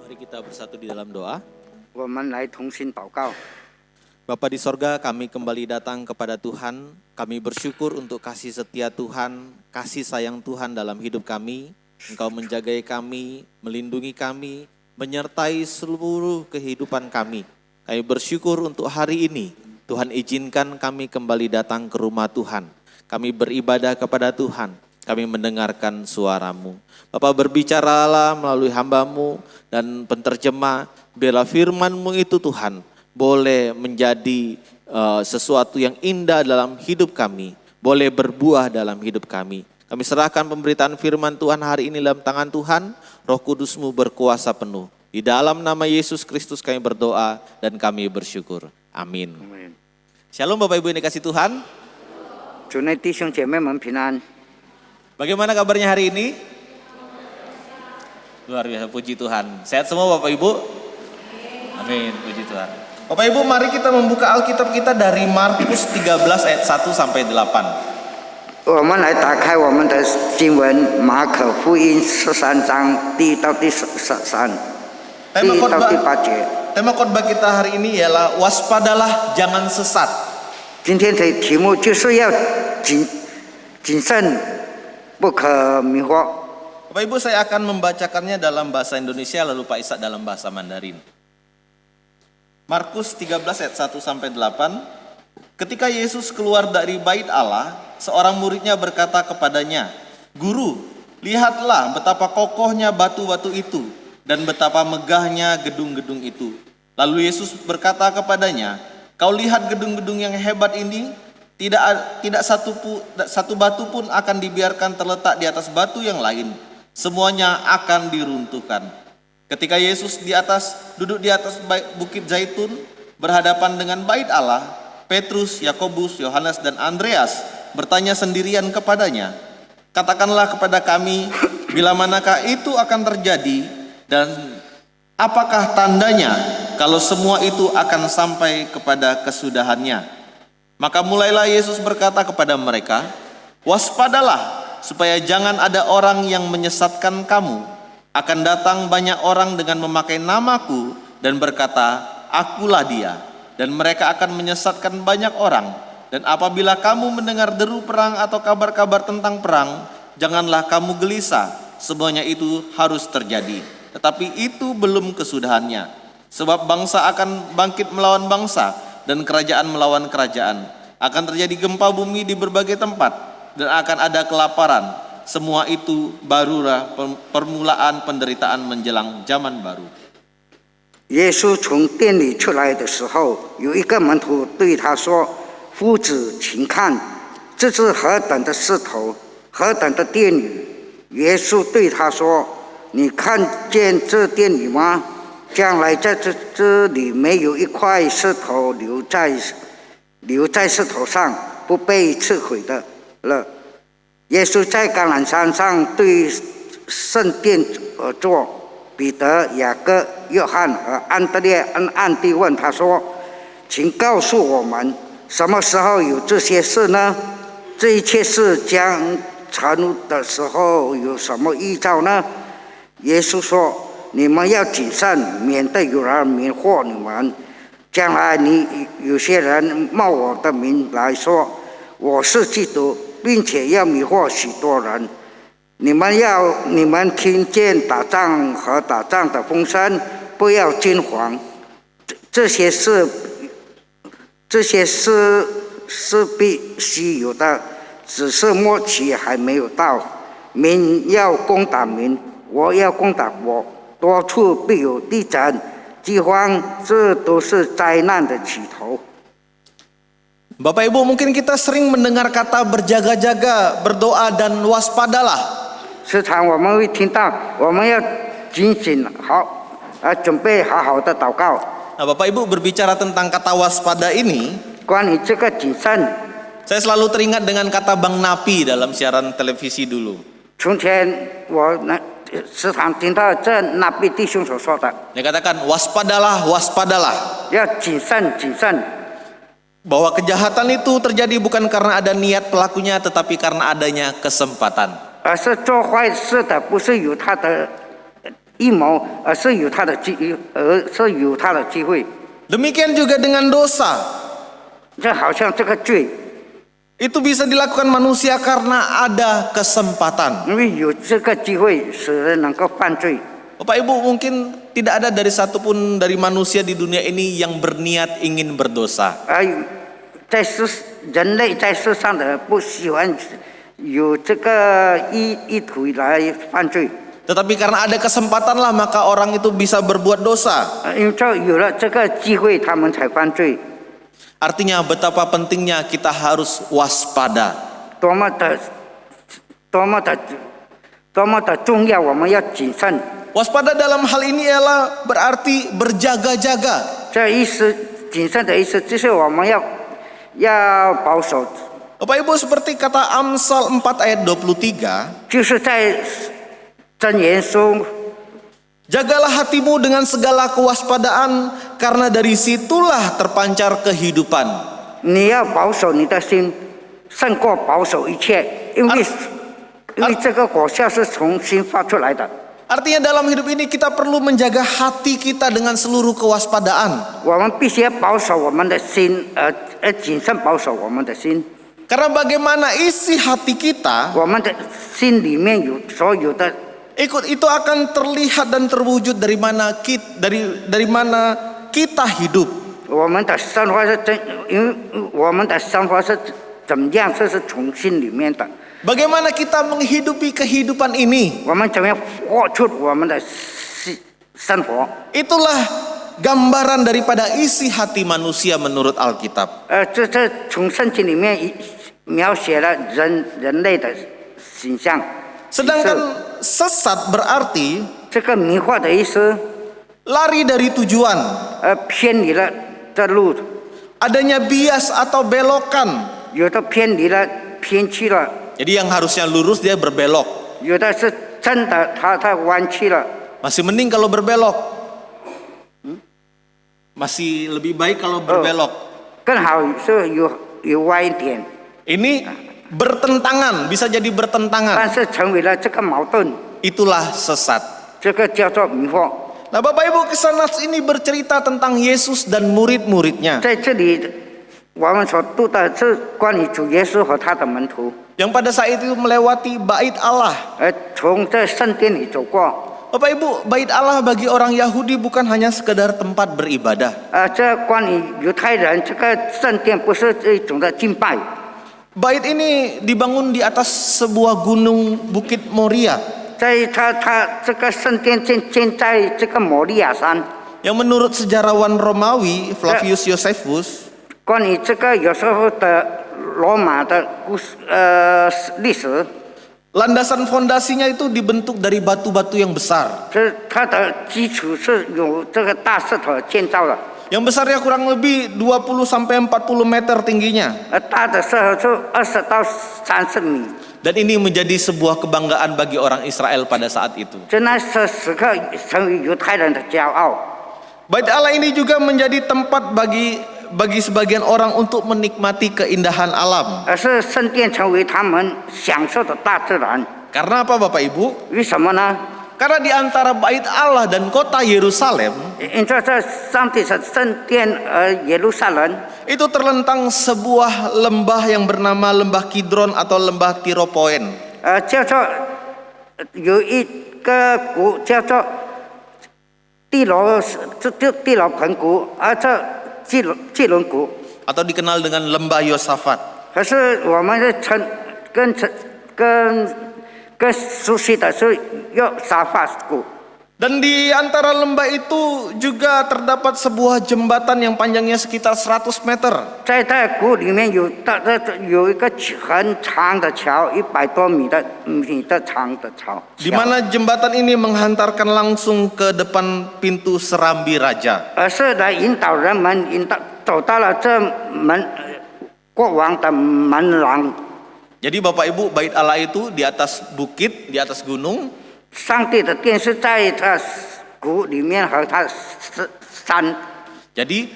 Mari kita bersatu di dalam doa. 我们来同心祷告。 Bapa di sorga, kami kembali datang kepada Tuhan. Kami bersyukur untuk kasih setia Tuhan, kasih sayang Tuhan dalam hidup kami. Engkau menjagai kami, melindungi kami, menyertai seluruh kehidupan kami. Kami bersyukur untuk hari ini. Tuhan izinkan kami kembali datang ke rumah Tuhan. Kami beribadah kepada Tuhan. Kami mendengarkan suara-Mu. Bapa, berbicaralah melalui hamba-Mu dan penterjemah. Biarlah firman-Mu itu Tuhan boleh menjadi sesuatu yang indah dalam hidup kami. Boleh berbuah dalam hidup kami. Kami serahkan pemberitaan firman Tuhan hari ini dalam tangan Tuhan. Roh Kudus-Mu berkuasa penuh. Di dalam nama Yesus Kristus kami berdoa dan kami bersyukur. Amin. Shalom Bapak Ibu yang dikasih Tuhan. 主内弟兄姐妹们平安。 Bagaimana kabarnya hari ini? Luar biasa, puji Tuhan. Sehat semua Bapak Ibu? Amin, puji Tuhan. Bapak Ibu, mari kita membuka Alkitab kita dari Markus 13 ayat 1 sampai 8. 我们来打开我们的经文，马可福音13章1到第13， 1到第8节。 Tema khotbah kita hari ini ialah waspadalah jangan sesat. 今天的题目就是要谨慎，不可迷惑。 Bapak Ibu, saya akan membacakannya dalam bahasa Indonesia lalu Pak Ishak dalam bahasa Mandarin. Markus 13 ayat 1 sampai 8. Ketika Yesus keluar dari bait Allah, seorang muridnya berkata kepadanya, "Guru, lihatlah betapa kokohnya batu-batu itu dan betapa megahnya gedung-gedung itu." Lalu Yesus berkata kepadanya, "Kau lihat gedung-gedung yang hebat ini? Tidak satu batu pun akan dibiarkan terletak di atas batu yang lain. Semuanya akan diruntuhkan." Ketika Yesus duduk di atas bukit Zaitun berhadapan dengan bait Allah, Petrus, Yakobus, Yohanes dan Andreas bertanya sendirian kepadanya, "Katakanlah kepada kami, bila manakah itu akan terjadi dan apakah tandanya kalau semua itu akan sampai kepada kesudahannya?" Maka mulailah Yesus berkata kepada mereka, "Waspadalah supaya jangan ada orang yang menyesatkan kamu. Akan datang banyak orang dengan memakai namaku dan berkata, 'Akulah dia.' Dan mereka akan menyesatkan banyak orang. Dan apabila kamu mendengar deru perang atau kabar-kabar tentang perang, janganlah kamu gelisah. Semuanya itu harus terjadi. Tetapi itu belum kesudahannya. Sebab bangsa akan bangkit melawan bangsa dan kerajaan melawan kerajaan. Akan terjadi gempa bumi di berbagai tempat dan akan ada kelaparan. Semua itu barulah permulaan penderitaan menjelang zaman baru." 耶稣从店里出来的时候，有一个门徒对他说：“夫子，请看，这是何等的石头，何等的殿宇！”耶稣对他说：“你看见这殿宇吗？将来在这里没有一块石头留在石头上不被摧毁的了。”耶稣在橄榄山上对圣殿而坐。 彼得、雅各、约翰和安德烈暗地问他说：“请告诉我们，什么时候有这些事呢？这一切事将成的时候有什么预兆呢？”耶稣说：“你们要谨慎，免得有人迷惑你们。将来有些人冒我的名来说我是基督，并且要迷惑许多人。 你们听见打仗和打仗的风声，不要惊慌。这些事是必须有的，只是末期还没有到。民要攻打民，国要攻打国，多处必有地震、饥荒，这都是灾难的起头。 Bapak Ibu, mungkin kita sering mendengar kata berjaga-jaga, berdoa dan waspadalah. 时常我们会听到，我们要警醒好，准备好好的祷告。 Nah, Bapak Ibu berbicara tentang kata waspada ini, 关于这个谨慎， saya selalu teringat dengan kata Bang Napi dalam siaran televisi dulu. 从前我时常听到这那比弟兄所说的， Dia katakan waspadalah, waspadalah. 要谨慎，谨慎。 Bahwa kejahatan itu terjadi bukan karena ada niat pelakunya, tetapi karena adanya kesempatan. 而是做坏事的不是有他的阴谋，而是有他的机会。 Demikian juga dengan dosa. 这好像这个罪， Itu bisa dilakukan manusia karena ada kesempatan. 因为有这个机会使人能够犯罪。 Bapak Ibu, mungkin tidak ada dari satupun dari manusia di dunia ini yang berniat ingin berdosa. 人类在世上的不喜欢有这个意图来犯罪， Tetapi karena ada kesempatanlah maka orang itu bisa berbuat dosa. 因为这有了这个机会，他们才犯罪。 Artinya betapa pentingnya kita harus waspada. 多么的重要，我们要谨慎。 Waspada dalam hal ini ialah berarti berjaga-jaga. 这意思，谨慎的意思就是我们要保守， Bapak Ibu, seperti kata Amsal 4 ayat 23, 就是在箴言书， jagalah hatimu dengan segala kewaspadaan karena dari situlah terpancar kehidupan. 你要保守你的心，胜过保守一切，因为这个果效是从心发出来的。 Artinya dalam hidup ini kita perlu menjaga hati kita dengan seluruh kewaspadaan. 我们必须要保守我们的心，谨慎保守我们的心。 Karena bagaimana isi hati kita, 我们的心里面有所有的， itu akan terlihat dan terwujud dari mana kita hidup. 我们的生活是因为我们的生活是怎么样，这是从心里面的。 Bagaimana kita menghidupi kehidupan ini? 我们怎么样活出我们的生活？ Itulah gambaran daripada isi hati manusia menurut Alkitab. 这从圣经里面描写了人类的形象。 Sedangkan sesat berarti 这个迷惑的意思， lari dari tujuan, 偏离了这路， adanya bias atau belokan. 有的偏离了，偏去了。 Jadi yang harusnya lurus dia berbelok. 有的是真的，他弯曲了。 Masih mending kalau berbelok. Masih lebih baik kalau berbelok. 更好是有歪一点， Ini bertentangan, bisa jadi 但 bertentangan. 是成为了这个矛盾， Itulah sesat. 这个叫做迷惑。 Nah, Bapak Ibu, kisah Nats ini bercerita tentang Yesus dan murid-muridnya. 在这里，我们所读的是关于主耶稣和他的门徒， Yang pada saat itu melewati bait Allah. 从这圣殿里走过。 Bapak Ibu, bait Allah bagi orang Yahudi bukan hanya sekedar tempat beribadah. 这关于犹太人，这个圣殿不是一种的敬拜。 Bait ini dibangun di atas sebuah gunung Bukit Moria 在他这个圣殿建在这个摩利亚山。 yang menurut sejarawan Romawi Flavius Josephus 关于这个有时候的罗马的故事，历史， landasan fondasinya itu dibentuk dari batu-batu yang besar. 这它的基础是有这个大石头建造的， Yang besarnya kurang lebih 20 sampai 40 meter tingginya. 大的石头就20到30米。 Dan ini menjadi sebuah kebanggaan bagi orang Israel pada saat itu. 这那时刻成为犹太人的骄傲。 Bait Allah ini juga menjadi tempat bagi sebagian orang untuk menikmati keindahan alam. 是圣殿成为他们享受的大自然。 Karena apa Bapak Ibu? 为什么呢？ Karena di antara bait Allah dan kota Yerusalem 因为这上帝的圣殿耶路撒冷， itu terlentang sebuah lembah yang bernama Lembah Kidron atau Lembah Tiropoen. 叫做有一个谷叫做地罗盆谷，这基伦谷， Atau dikenal dengan Lembah Yosafat. 可是我们的更熟悉的是约沙法谷。 Dan di antara lembah itu juga terdapat sebuah jembatan yang panjangnya sekitar 100 meter. 在谷里面有一个很长的桥，100多米的长的桥。 Di mana jembatan ini menghantarkan langsung ke depan pintu Serambi Raja. 是来引导人们走到了这国王的门廊。 Jadi Bapak Ibu, bait Allah itu di atas bukit, di atas gunung. 上帝的殿是在他谷里面和他山。 Jadi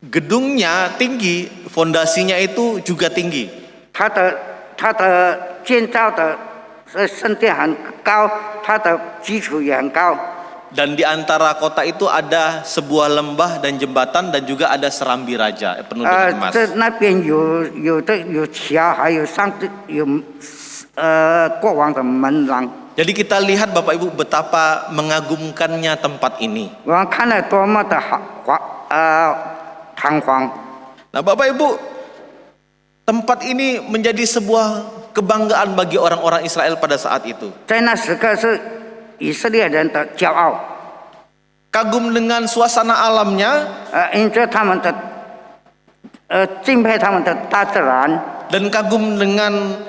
gedungnya tinggi, fondasinya itu juga tinggi. 他的建造的圣殿很高，它的基础也很高。Dan di antara kota itu ada sebuah lembah dan jembatan dan juga ada serambi raja penuh dengan emas. 这那边有桥，还有国王的门廊。 Jadi kita lihat Bapak Ibu betapa mengagumkannya tempat ini. 我们看了多么的堂皇。 Nah Bapak Ibu, tempat ini menjadi sebuah kebanggaan bagi orang-orang Israel pada saat itu. 在那时刻是以色列人的骄傲。 Kagum dengan suasana alamnya 因着他们的敬佩他们的大自然， dan kagum dengan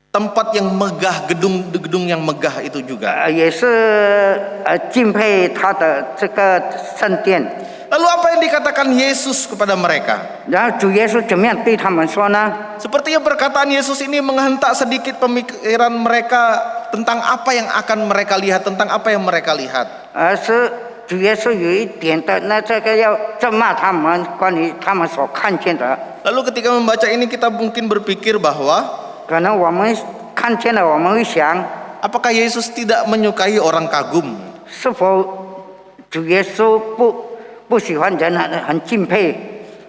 tempat yang megah, gedung-gedung yang megah itu juga. 也是敬佩他的这个圣殿。 Lalu apa yang dikatakan Yesus kepada mereka? 然后主耶稣怎么样对他们说呢？ Sepertinya perkataan Yesus ini menghentak sedikit pemikiran mereka tentang apa yang akan mereka lihat, tentang apa yang mereka lihat. 是主耶稣有一点的这个要责骂他们，关于他们所看见的。 Lalu ketika membaca ini kita mungkin berpikir bahwa 可能我们看见了，我们会想， apakah Yesus tidak menyukai orang kagum? 是否主耶稣不喜欢人很敬佩，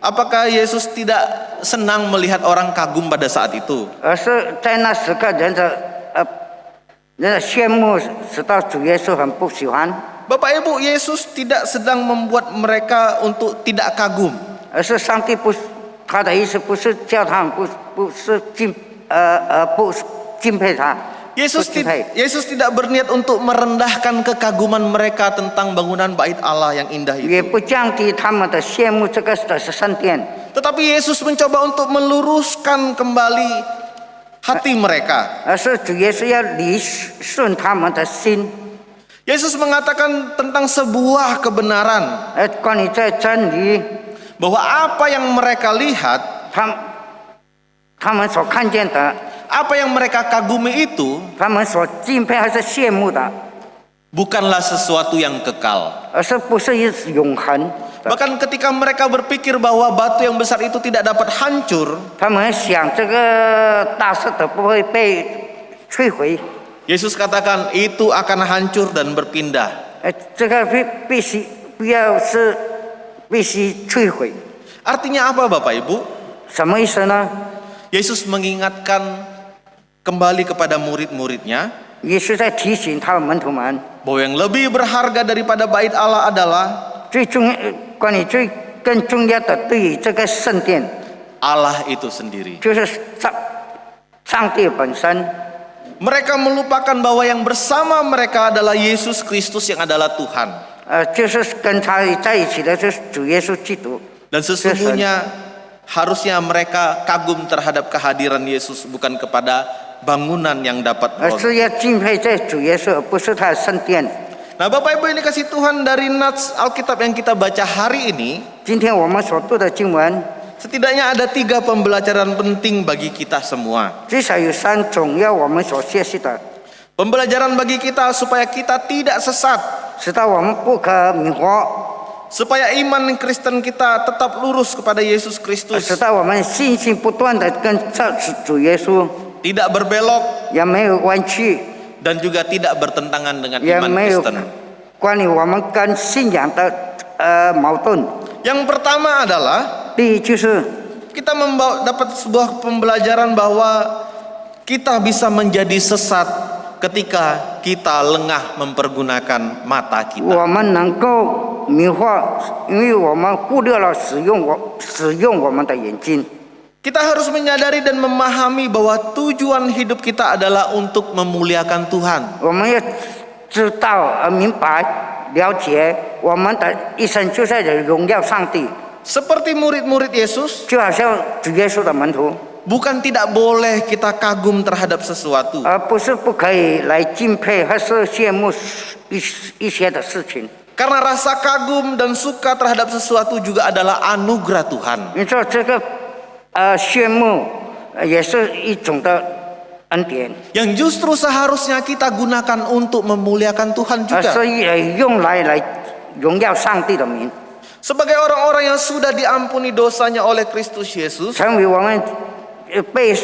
Apakah Yesus tidak senang melihat orang kagum pada saat itu? 而是在那时刻人的羡慕，使到主耶稣很不喜欢。 Bapak Ibu, Yesus tidak sedang membuat mereka untuk tidak kagum. 而是上帝他的意思不是叫他们不敬佩他。 Yesus tidak berniat untuk merendahkan kekaguman mereka tentang bangunan bait Allah yang indah 也 itu. 不降低他们的羡慕这个的圣殿， Tetapi Yesus mencoba untuk meluruskan kembali hati mereka. 而是主耶稣要理顺他们的心。 Yesus mengatakan tentang sebuah kebenaran 关于这真理， bahwa apa yang mereka lihat, 他们所看见的， apa yang mereka kagumi itu 他们所敬佩还是羡慕的， bukanlah sesuatu yang kekal. 而是不是永恒。 Bahkan ketika mereka berpikir bahwa batu yang besar itu tidak dapat hancur, 他们想这个大石头不会被摧毁， Yesus katakan itu akan hancur dan berpindah. 这个必须摧毁。 Artinya apa Bapak Ibu? 什么意思呢？ Yesus mengingatkan kembali kepada murid-muridnya 也是在提醒他们门徒们， bahwa yang lebih berharga daripada bait Allah adalah 关于更重要的，对于这个圣殿， Allah itu sendiri. 就是上帝本身。 Mereka melupakan bahwa yang bersama mereka adalah Yesus Kristus yang adalah Tuhan. 就是跟他在一起的，就是主耶稣基督。 Dan sesungguhnya harusnya mereka kagum terhadap kehadiran Yesus, bukan kepada bangunan yang dapat 而 berontak. 是要敬佩这主耶稣，而不是他的圣殿。 Nah Bapak Ibu ini kasih Tuhan dari nats Alkitab yang kita baca hari ini, 今天我们所读的经文， setidaknya ada 3 pembelajaran penting bagi kita semua. 至少有3种要我们所学习的， Pembelajaran bagi kita supaya kita tidak sesat, 使到我们不可迷惑， supaya iman Kristen kita tetap lurus kepada Yesus Kristus, 使到我们信心不断的跟着主耶稣， tidak berbelok 也没有弯曲， dan juga tidak bertentangan dengan 也 iman 没有 Kristen. 关于我们跟信仰的矛盾。 Yang pertama adalah 第一就是 kita dapat sebuah pembelajaran bahwa kita bisa menjadi sesat ketika kita lengah mempergunakan mata kita. 我们能够迷惑，因为我们忽略了使用我们的眼睛。 Kita harus menyadari dan memahami bahwa tujuan hidup kita adalah untuk memuliakan Tuhan. 我们要知道明白了解，我们的一生就在荣耀上帝， Seperti murid-murid Yesus, 就好像主耶稣的门徒， bukan tidak boleh kita kagum terhadap sesuatu. 而不是不可以来敬佩或是羡慕一些的事情。 Karena rasa kagum dan suka terhadap sesuatu juga adalah anugerah Tuhan. 你说这个羡慕也是一种的恩典， Yang justru seharusnya kita gunakan untuk memuliakan Tuhan 而 juga. 是用来荣耀上帝的名， Sebagai orang-orang yang sudah diampuni dosanya oleh Kristus Yesus, 成为我们被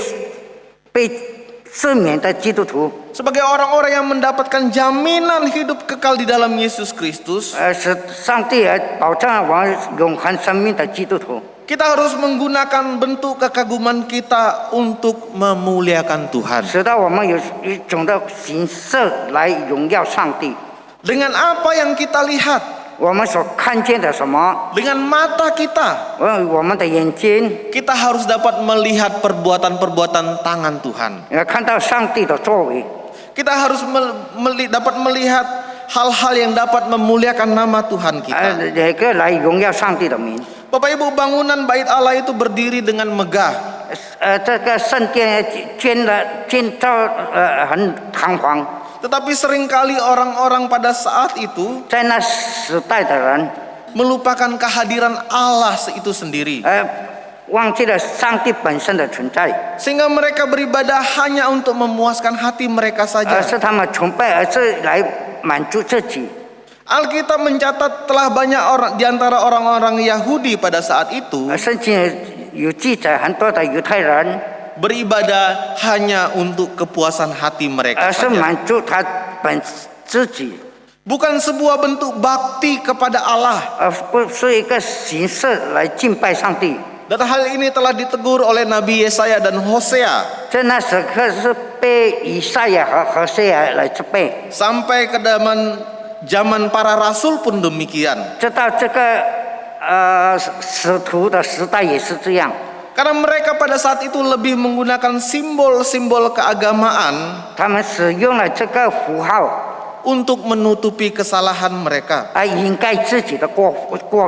赦免的基督徒， sebagai orang-orang yang mendapatkan jaminan hidup kekal di dalam Yesus Kristus, 是上帝保障我们永恒生命的基督徒。 kita harus menggunakan bentuk kekaguman kita untuk memuliakan Tuhan. 使到我们有一种的形式来荣耀上帝。 Dengan apa yang kita lihat, 我们所看见的什么？ dengan mata kita, 我们的眼睛， kita harus dapat melihat perbuatan-perbuatan tangan Tuhan. 看到上帝的作为。 Kita harus dapat melihat hal-hal yang dapat memuliakan nama Tuhan kita. 哪个来荣耀上帝的名？ Bapak Ibu, bangunan bait Allah itu berdiri dengan megah. 这个圣殿建造很堂皇， Tetapi seringkali orang-orang pada saat itu 在那时代的人， melupakan kehadiran Allah itu sendiri. 忘记了上帝本身的存在， Sehingga mereka beribadah hanya untuk memuaskan hati mereka 而 saja. 是他们崇拜，而是来满足自己。 Alkitab mencatat telah banyak orang di antara orang-orang Yahudi pada saat itu 圣经有记载，很多的犹太人， beribadah hanya untuk kepuasan hati mereka 而是 saja. 满足他自己， Bukan sebuah bentuk bakti kepada Allah. 而不是一个形式来敬拜上帝。 Dan hal ini telah ditegur oleh Nabi Yesaya dan Hosea 在那时刻是被以赛亚和何西阿来责备， sampai ke zaman para rasul pun demikian. 直到这个使徒的时代也是这样。 Karena mereka pada saat itu lebih menggunakan simbol-simbol keagamaan 他们使用了这个符号 untuk menutupi kesalahan mereka, 来掩盖自己的过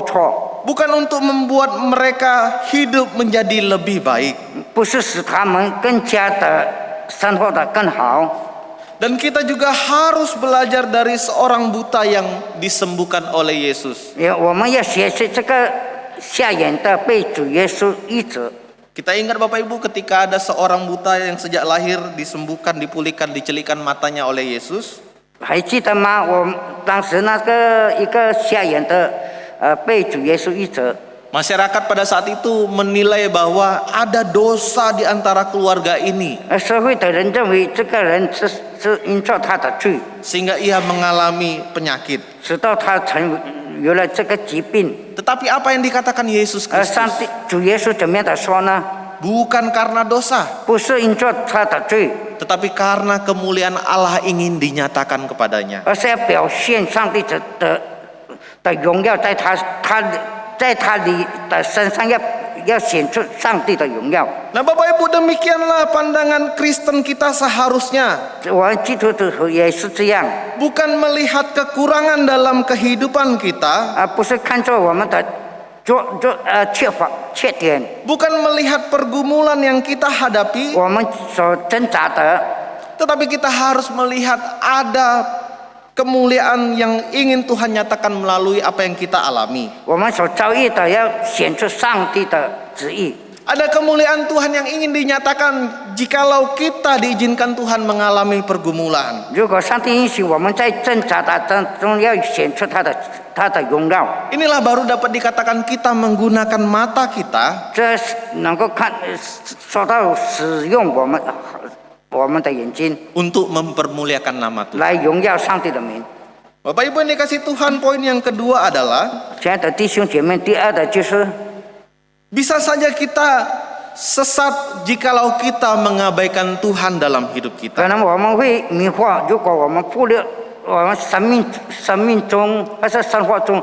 错， bukan untuk membuat mereka hidup menjadi lebih baik. 不是使他们更加的生活的更好。 Dan kita juga harus belajar dari seorang buta yang disembuhkan oleh Yesus. 我们要学习这个瞎眼的被主耶稣医治。 Kita ingat Bapak Ibu ketika ada seorang buta yang sejak lahir disembuhkan, dipulihkan, dicelikan matanya oleh Yesus. 还记得吗？我当时那个一个瞎眼的被主耶稣医治。 Masyarakat pada saat itu menilai bahwa ada dosa di antara keluarga ini, 社会的人认为这个人是因着他的罪， sehingga ia mengalami penyakit. 直到他有了这个疾病。 Tetapi apa yang dikatakan Yesus 而上 Kristus? 帝主耶稣怎么样的说呢？ Bukan karena dosa, 不是因着他的罪， tetapi karena kemuliaan Allah ingin dinyatakan kepadanya. 而是要表现上帝的荣耀在他里的身上要显出上帝的荣耀。 Nah Bapak Ibu, demikianlah pandangan Kristen kita seharusnya. 我们基督徒也是这样， Bukan melihat kekurangan dalam kehidupan kita, 而不是看着我们的缺点， bukan melihat pergumulan yang kita hadapi, 我们所挣扎的， tetapi kita harus melihat ada kemuliaan yang ingin Tuhan nyatakan melalui apa yang kita alami. 我们所遭遇的要显出上帝的旨意。 Ada kemuliaan Tuhan yang ingin dinyatakan jikalau kita diizinkan Tuhan mengalami pergumulan. 如果上帝允许我们在挣扎的当中要显出他的荣耀， Inilah baru dapat dikatakan kita menggunakan mata kita 这能够说到使用我们的眼睛 untuk mempermuliakan nama Tuhan. 来荣耀上帝的名。 Bapak Ibu yang dikasih Tuhan, poin yang kedua adalah 亲爱的弟兄姐妹，第二的就是 bisa saja kita sesat jikalau kita mengabaikan Tuhan dalam hidup 可 kita. 能我们会迷惑，如果我们忽略我们生命中或是生活中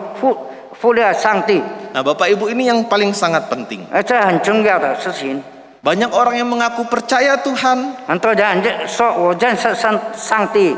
忽略上帝， Nah Bapak Ibu, ini yang paling sangat penting. 这很重要的事情。 Banyak orang yang mengaku percaya Tuhan, 很多人说我认识上帝，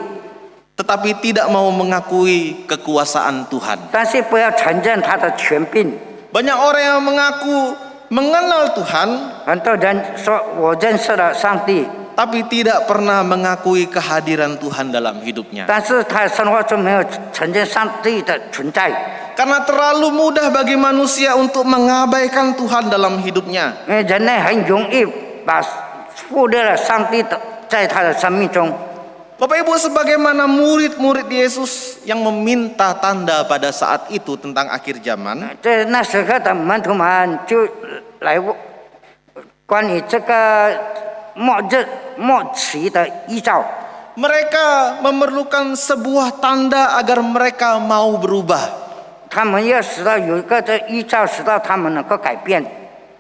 tetapi tidak mau mengakui kekuasaan Tuhan. 但是不要承认他的权柄。 Banyak orang yang mengaku mengenal Tuhan, 很多人说我认识了上帝， tapi tidak pernah mengakui kehadiran Tuhan dalam hidupnya. 但是他生活中没有承认上帝的存在， Karena terlalu mudah bagi manusia untuk mengabaikan Tuhan dalam hidupnya. 因为人类很容易忽略了上帝在他的生命中。 Bapak Ibu, sebagaimana murid-murid Yesus yang meminta tanda pada saat itu tentang akhir zaman, 在那时刻的门徒们就来关于这个末期的依照。 Mereka memerlukan sebuah tanda agar mereka mau berubah. 他们要使到有一个这依照，使到他们能够改变。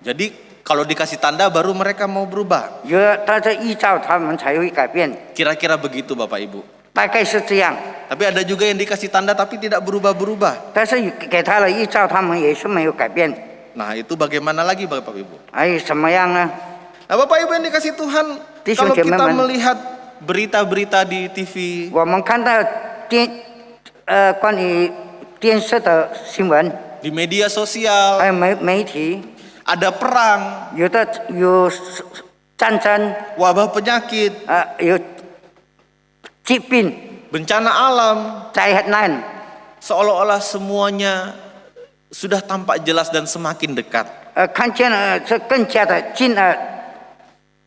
Jadi kalau dikasih tanda baru mereka mau berubah. 有了他这依照，他们才会改变。 Kira-kira begitu Bapak Ibu. 大概是这样。 Tapi ada juga yang dikasih tanda tapi tidak berubah-berubah. 但是给他了依照，他们也是没有改变。 Nah itu bagaimana lagi Bapak Ibu? 还有什么样呢？ Nah Bapak Ibu yang dikasih Tuhan,弟兄 kalau 姐妹 kita 们 melihat berita-berita di TV, 我们看到关于电视的新闻， di media sosial, 还有媒体， ada perang, 有战争， wabah penyakit, 有疾病、 bencana alam, 灾难， seolah-olah semuanya sudah tampak jelas dan semakin dekat. 看见了这更加的近了。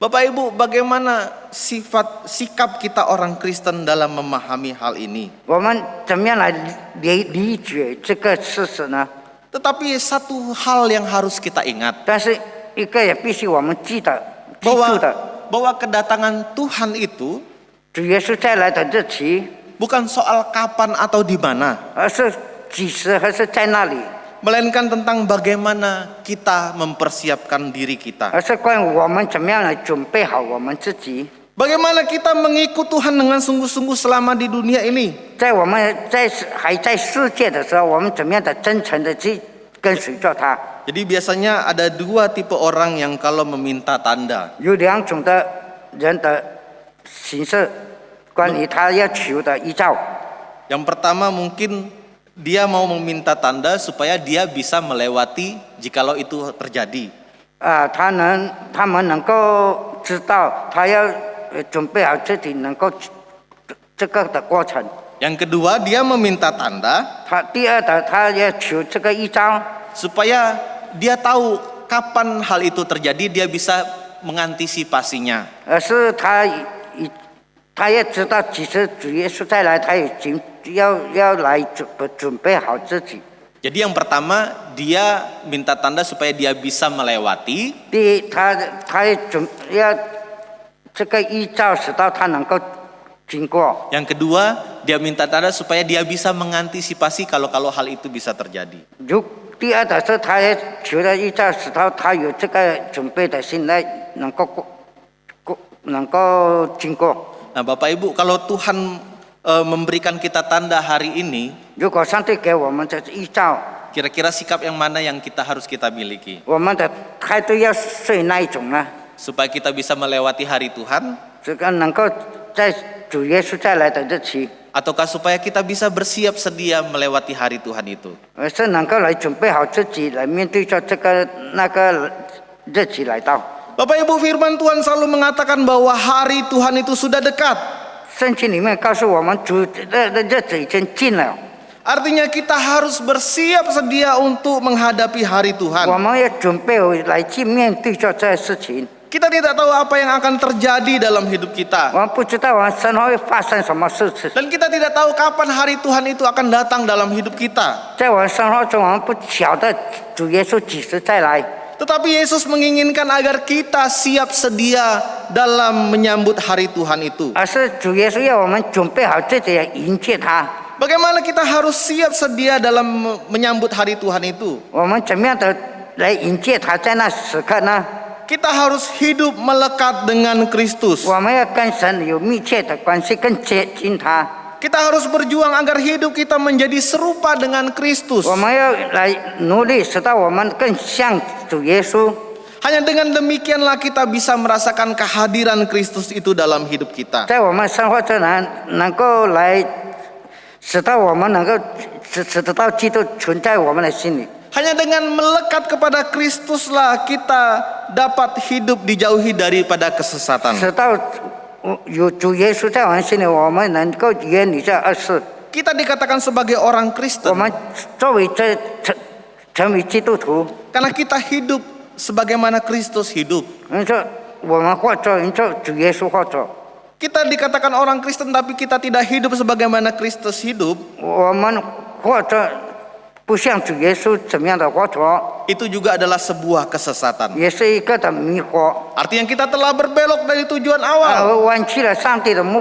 Bapak Ibu, bagaimana sikap kita orang Kristen dalam memahami hal ini? 我们怎么样来理解这个事实呢？ Tetapi satu hal yang harus kita ingat, 但是一个也必须我们记住的， bahwa kedatangan Tuhan itu 主耶稣再来的日期， bukan soal kapan atau di mana, 而是几时还是在那里， melainkan tentang bagaimana kita mempersiapkan diri kita. 而是关于我们怎么样来准备好我们自己。 Bagaimana kita mengikut Tuhan dengan sungguh-sungguh selama di dunia ini. 在我们还在世界的时候，我们怎么样的真诚的去跟随着他？ Jadi biasanya ada dua tipe orang yang kalau meminta tanda. 有两种的人的形式，关于他要求的依照。 Yang pertama mungkin dia mau meminta tanda supaya dia bisa melewati jikalau itu terjadi. 他们能够知道，他要准备好自己能够这个的过程。 Yang kedua dia meminta tanda 第二的，他要求这个依照， supaya dia tahu kapan hal itu terjadi, dia bisa mengantisipasinya. 是他要知道几时主耶稣再来，他已经要来准备好自己。 Jadi yang pertama dia minta tanda supaya dia bisa melewati. 第一，他要这个依照，使到他能够经过。 Yang kedua dia minta tanda supaya dia bisa mengantisipasi kalau hal itu bisa terjadi. 第二的是，他要求的依照，使到他有这个准备的心来能够经过。 Nah Bapak Ibu, kalau Tuhan memberikan kita tanda hari ini, 如果上帝给我们的依照， kira-kira sikap yang mana yang harus kita miliki 我们的态度要是哪一种呢？ supaya kita bisa melewati hari Tuhan, 这个能够在主耶稣再来的日期， ataukah supaya kita bisa bersiap sedia melewati hari Tuhan itu? 是能够来准备好自己来面对着那个日期来到。 Bapak Ibu, firman Tuhan selalu mengatakan bahwa hari Tuhan itu sudah dekat. 圣经里面告诉我们，主的日子已经近了。 Artinya kita harus bersiap sedia untuk menghadapi hari 我 Tuhan. 们要准备来去面对着这事情。 Kita tidak tahu apa yang akan terjadi dalam hidup 我 kita. 们不知道我们生活会发生什么事情， Dan kita tidak tahu kapan hari Tuhan itu akan datang dalam hidup kita. 在我们生活中，我们不晓得主耶稣几时再来。 Tetapi Yesus menginginkan agar kita siap sedia dalam menyambut hari Tuhan itu. 而是主耶稣要我们准备好自己来迎接他。 Bagaimana kita harus siap sedia dalam menyambut hari Tuhan itu? 我们怎么样的来迎接他在那时刻呢？ Kita harus hidup melekat dengan Kristus. 我们要跟神有密切的关系，更接近他。 Kita harus berjuang agar hidup kita menjadi serupa dengan Kristus. 我们要来努力，使到我们更像主耶稣。 Hanya dengan demikianlah kita bisa merasakan kehadiran Kristus itu dalam hidup kita. 在我们生活中能够来使到我们能够使得到基督存在我们的心里。 Hanya dengan melekat kepada Kristuslah kita dapat hidup dijauhi daripada kesesatan. 使到有主耶稣在我们心里，我们能够远离这恶事。 Kita dikatakan sebagai orang 我 Kristen 们作为成为基督徒， karena kita hidup sebagaimana Kristus hidup. 你说我们或者你说主耶稣或者 Kita dikatakan orang Kristen tapi kita tidak hidup sebagaimana Kristus hidup. 我们或者不像主耶稣怎么样的活着， itu juga adalah sebuah kesesatan. 也是一个的迷惑， Artinya kita telah berbelok dari tujuan awal. 弯曲了上帝的目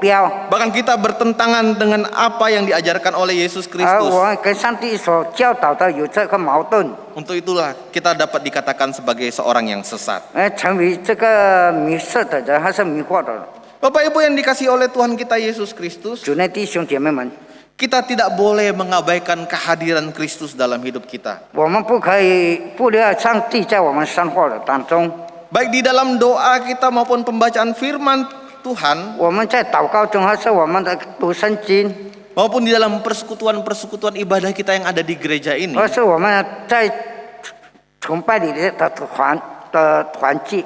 标， Bahkan kita bertentangan dengan apa yang diajarkan oleh Yesus 而 Kristus. 我们跟上帝所教导的有这个矛盾， Untuk itulah kita dapat dikatakan sebagai seorang yang sesat. 成为这个迷失的人，还是迷惑的人。 Bapak Ibu yang dikasihi oleh Tuhan kita Yesus Kristus, 主内弟兄姐妹们， kita tidak boleh mengabaikan kehadiran Kristus dalam hidup kita. 我们不可以忽略上帝在我们生活的当中。 Baik di dalam doa kita maupun pembacaan firman Tuhan, 我们在祷告中，还是我们的读圣经， maupun di dalam persekutuan-persekutuan ibadah kita yang ada di gereja ini, 或是我们在崇拜里的团契，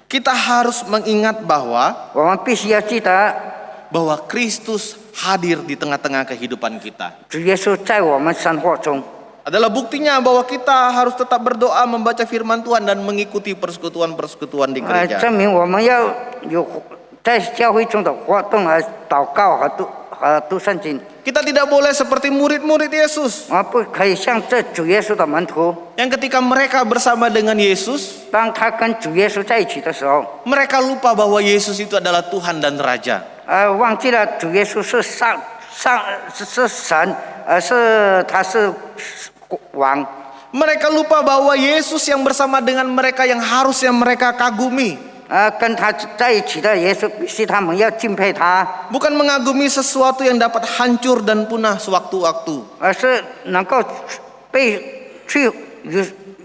kita harus mengingat bahwa 我们必须要记得 Kristus hadir di tengah-tengah kehidupan kita. 主耶稣在我们生活中。 Adalah buktinya bahwa kita harus tetap berdoa, membaca firman Tuhan dan mengikuti persekutuan-persekutuan di gereja. 证明我们要有在教会中的活动和祷告和读圣经。 Kita tidak boleh seperti murid-murid Yesus 我们不可以像这主耶稣的门徒， yang ketika mereka bersama dengan Yesus, 当他跟主耶稣在一起的时候， mereka lupa bahwa Yesus itu adalah Tuhan dan Raja. 忘记了主耶稣是神，而是他是王。 Mereka lupa bahwa Yesus yang bersama dengan mereka yang harusnya mereka kagumi. 跟他在一起的耶稣，必须他们要敬佩他， Bukan mengagumi sesuatu yang dapat hancur dan punah sewaktu-waktu. 而是能够被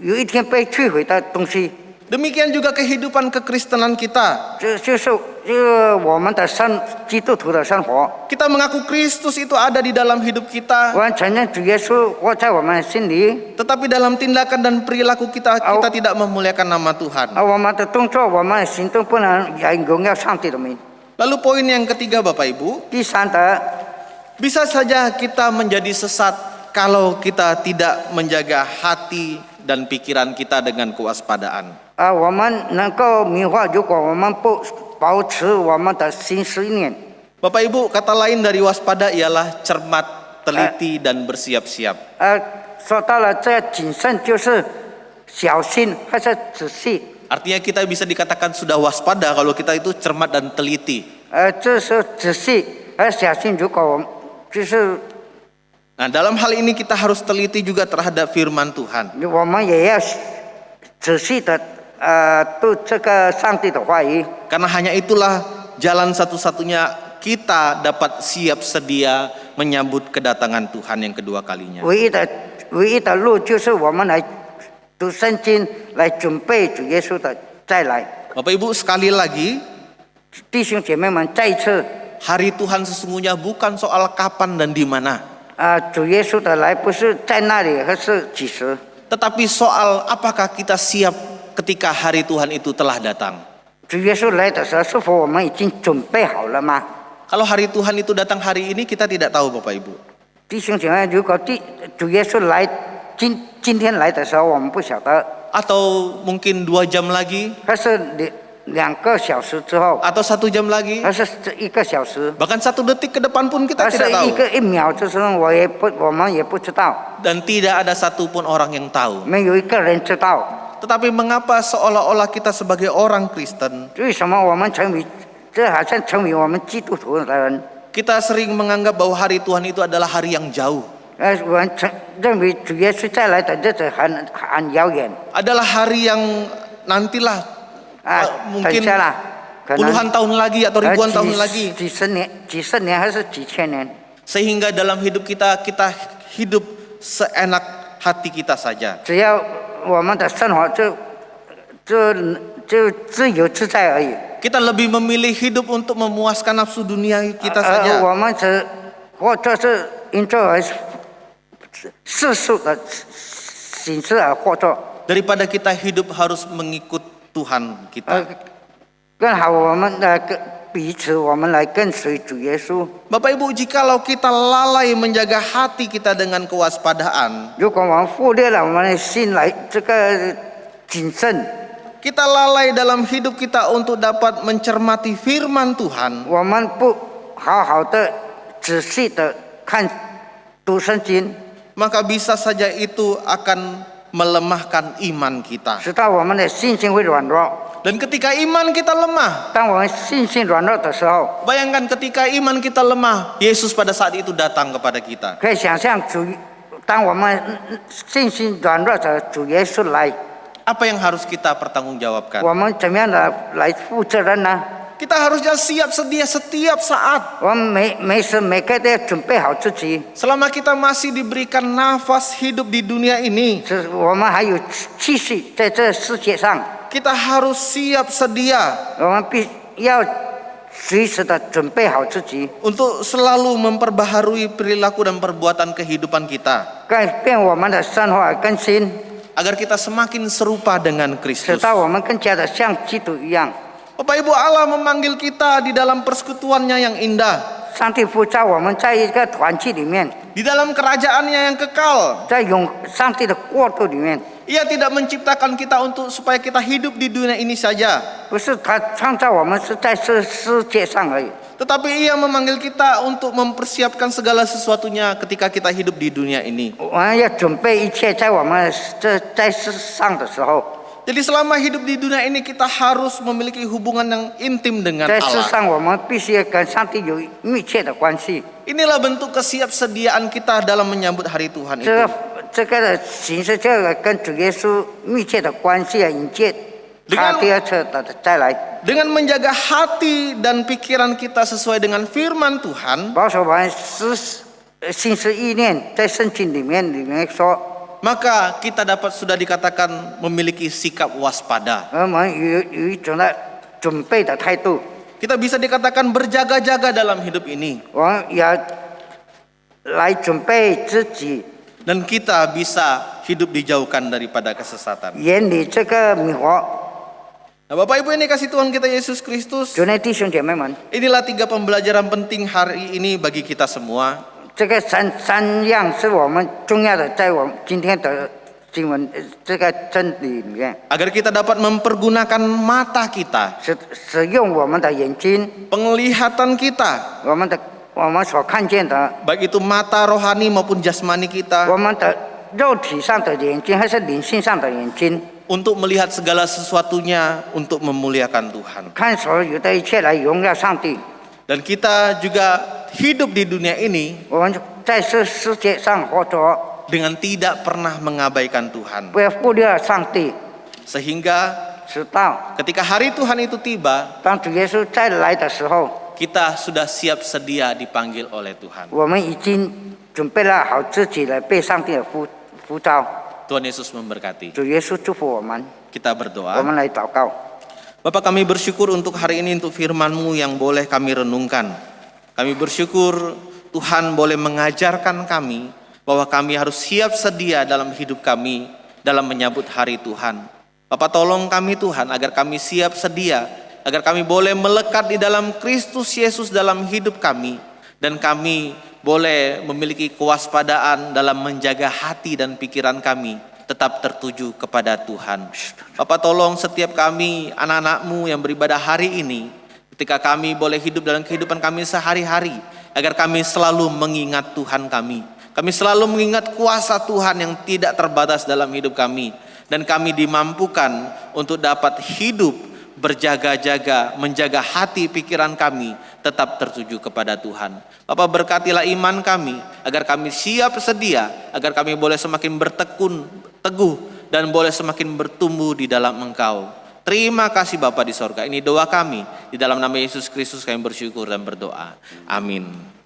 有一天被摧毁的东西。 Demikian juga kehidupan kekristenan kita. 就是我们的基督徒的生活。 Kita mengaku Kristus itu ada di dalam hidup kita, 我们承认主耶稣活在我们心里， tetapi dalam tindakan dan perilaku kita tidak memuliakan nama Tuhan. 而我们的动作、我们的行动不能荣耀上帝的名。 Lalu poin yang ketiga Bapak Ibu, 第三的， bisa saja kita menjadi sesat kalau kita tidak menjaga hati dan pikiran kita dengan kewaspadaan. 我们能够迷惑，如果我们不保持我们的心思念。 Bapak Ibu, kata lain dari waspada ialah cermat, teliti, dan bersiap-siap. 说到了这谨慎，就是小心还是仔细。 Artinya kita bisa dikatakan sudah waspada kalau kita itu cermat dan teliti. 这是仔细而小心，如果我们就是 Nah, dalam hal ini kita harus teliti juga terhadap firman Tuhan. 我们也要仔细的读这个上帝的话语。 Karena hanya itulah jalan satu-satunya kita dapat siap sedia menyambut kedatangan Tuhan yang kedua kalinya. 唯一的路就是我们来读圣经，来准备主耶稣的再来。 Bapak Ibu, sekali lagi, 弟兄姐妹们，再一次， hari Tuhan sesungguhnya bukan soal kapan dan di mana, 主耶稣的来不是在那里，而是几时， tetapi soal apakah kita siap ketika hari Tuhan itu telah datang. 主耶稣来的时候，是否我们已经准备好了吗？ Kalau hari Tuhan itu datang hari ini, kita tidak tahu Bapak Ibu. 弟兄姐妹，如果主耶稣来今天来的时候，我们不晓得， Atau mungkin 2 jam lagi, 还是2个小时之后， atau 1 jam lagi, 还是1个小时， bahkan 1 detik ke depan pun kita 还是 tidak tahu. 1秒之后，我们也不知道， Dan tidak ada satupun orang yang tahu. 没有一个人知道。 Tetapi mengapa seolah-olah kita sebagai orang Kristen, 为什么我们这好像成为我们基督徒的人？ kita sering menganggap bahwa hari Tuhan itu adalah hari yang jauh, 我们认为主耶稣再来的日子很遥远 adalah hari yang nantilah 等 mungkin 下啦，可能 puluhan tahun lagi atau ribuan tahun lagi. 几十年还是几千年， Sehingga dalam hidup kita hidup seenak hati kita saja. 只要我们的生活就自由自在而已。 Kita lebih memilih hidup untuk memuaskan nafsu dunia kita saja. 我们只或者是因着世俗的形式而活着， Daripada kita hidup harus mengikut Tuhan kita. 更好我们彼此我们来跟随主耶稣。 Bapak Ibu, jikalau kita lalai menjaga hati kita dengan kewaspadaan, 如果我们忽略了我们的心来这个谨慎， kita lalai dalam hidup kita untuk dapat mencermati firman Tuhan, 我们不好好的仔细的看读圣经， maka bisa saja itu akan melemahkan iman kita. 使到我们的信心会软弱。 Dan ketika iman kita lemah, 当我们信心软弱的时候， bayangkan ketika iman kita lemah, Yesus pada saat itu datang kepada kita. 可以想象当我们信心软弱的主耶稣来， Apa yang harus kita pertanggungjawabkan? 我们怎么样的来负责任呢？ Kita harusnya siap sedia setiap saat. 我们每时每刻都要准备好自己， Selama kita masih diberikan nafas hidup di dunia ini, 我们还有继续在这世界上， kita harus siap sedia 我们必要随时的准备好自己， untuk selalu memperbaharui perilaku dan perbuatan kehidupan kita, 改变我们的生活更新， agar kita semakin serupa dengan 使 Kristus. 到我们更加的像基督一样。 Bapak Ibu, Allah memanggil kita di dalam persekutuannya yang indah, 上帝呼召我们在一个团契里面， di dalam kerajaannya yang kekal. 在上帝的国度里面， Ia tidak menciptakan kita untuk supaya kita hidup di dunia ini saja, 不是他创造我们是在这世界上而已， tetapi Ia memanggil kita untuk mempersiapkan segala sesuatunya ketika kita hidup di dunia ini. 我们要准备一切，在我们在世上的时候， Jadi selama hidup di dunia ini kita harus memiliki hubungan yang intim dengan 在世 Allah. 上我们必须要跟上帝有密切的关系。 Inilah bentuk kesiapsediaan kita dalam menyambut hari Tuhan 这 itu. 个这个的形式，这个跟主耶稣密切的关系啊，迎接他第二次的再来， Dengan menjaga hati dan pikiran kita sesuai dengan firman Tuhan, 保守我们心思意念，在圣经里面说， maka kita dapat sudah dikatakan memiliki sikap waspada. 我们有一种的准备的态度， Kita bisa dikatakan berjaga-jaga dalam hidup ini. 我们也来准备自己， Dan kita bisa hidup dijauhkan daripada kesesatan. 远离这个迷惑。 Nah, Bapak Ibu ini kasih Tuhan kita Yesus Kristus. 主内弟兄姐妹们， Inilah 3 pembelajaran penting hari ini bagi kita semua. 这个三样是我们重要的，在我们今天的经文这个真理里面， Agar kita dapat mempergunakan mata kita, 使用我们的眼睛， penglihatan kita, 我们所看见的， baik itu mata rohani maupun jasmani kita, 我们的肉体上的眼睛，还是灵性上的眼睛， untuk melihat segala sesuatunya untuk memuliakan Tuhan. 看所有的一切来荣耀上帝。 Dan kita juga hidup di dunia ini 我们在这世界上活着， dengan tidak pernah mengabaikan Tuhan. 不要忽略上帝， Sehingga 直到 ketika hari Tuhan itu tiba, 当主耶稣再来的时候， kita sudah siap sedia dipanggil oleh Tuhan. 我们已经准备了好自己来被上帝的呼召。 Tuhan Yesus memberkati. 主耶稣祝福我们， Kita 我 berdoa. 们来祷告。 Bapak, kami bersyukur untuk hari ini, untuk firman-Mu yang boleh kami renungkan. Kami bersyukur Tuhan boleh mengajarkan kami bahwa kami harus siap sedia dalam hidup kami dalam menyambut hari Tuhan. Bapak, tolong kami Tuhan agar kami siap sedia, agar kami boleh melekat di dalam Kristus Yesus dalam hidup kami, dan kami boleh memiliki kewaspadaan dalam menjaga hati dan pikiran kami tetap tertuju kepada Tuhan. Bapak, tolong setiap kami anak-anak-Mu yang beribadah hari ini, ketika kami boleh hidup dalam kehidupan kami sehari-hari, agar kami selalu mengingat Tuhan kami. Kami selalu mengingat kuasa Tuhan yang tidak terbatas dalam hidup kami, dan kami dimampukan untuk dapat hidup berjaga-jaga, menjaga hati pikiran kami tetap tertuju kepada Tuhan. Bapak, berkatilah iman kami agar kami siap sedia, agar kami boleh semakin teguh dan boleh semakin bertumbuh di dalam Engkau. Terima kasih Bapa di sorga. Ini doa kami, di dalam nama Yesus Kristus kami bersyukur dan berdoa. Amin.